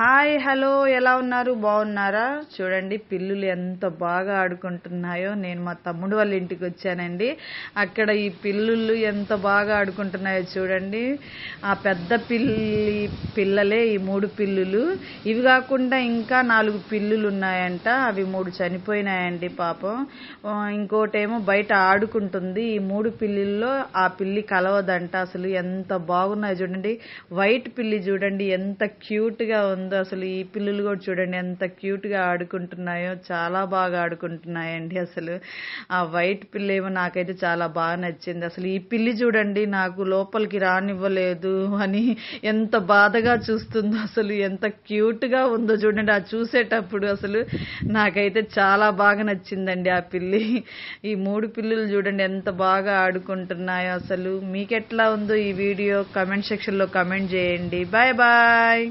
hi hello ఎలా ఉన్నారు బాగున్నారా చూడండి పిల్లులు ఎంత బాగా ఆడుకుంటున్నాయో నేను మా తమ్ముడు వాళ్ళ ఇంటికి వచ్చానండి అక్కడ ఈ పిల్లులు ఎంత బాగా ఆడుకుంటున్నాయో చూడండి ఆ పెద్ద పిల్లలే ఈ 3 పిల్లులు ఇవి కాకుండా ఇంకా 4 పిల్లులు ఉన్నాయంట అవి 3 చనిపోయినాయండి పాపం ఇంకోటేమో బయట ఆడుకుంటుంది ఈ 3 పిల్లుల్లో ఆ పిల్లి కలవదంట అసలు ఎంత బాగున్నాయో చూడండి వైట్ పిల్లి చూడండి ఎంత క్యూట్ గా ఉందో అసలు ఈ పిల్లులు కూడా చూడండి ఎంత క్యూట్ గా ఆడుకుంటున్నాయో చాలా బాగా ఆడుకుంటున్నాయండి అసలు ఆ వైట్ పిల్లి ఏమో నాకైతే చాలా బాగా నచ్చింది అసలు ఈ పిల్లి చూడండి నాకు లోపలికి రానివ్వలేదు అని ఎంత బాధగా చూస్తుందో అసలు ఎంత క్యూట్ గా ఉందో చూడండి ఆ చూసేటప్పుడు అసలు నాకైతే చాలా బాగా నచ్చిందండి ఆ పిల్లి ఈ 3 పిల్లులు చూడండి ఎంత బాగా ఆడుకుంటున్నాయో అసలు మీకెట్లా ఉందో ఈ వీడియో కమెంట్ సెక్షన్ లో కమెంట్ చేయండి బాయ్ బాయ్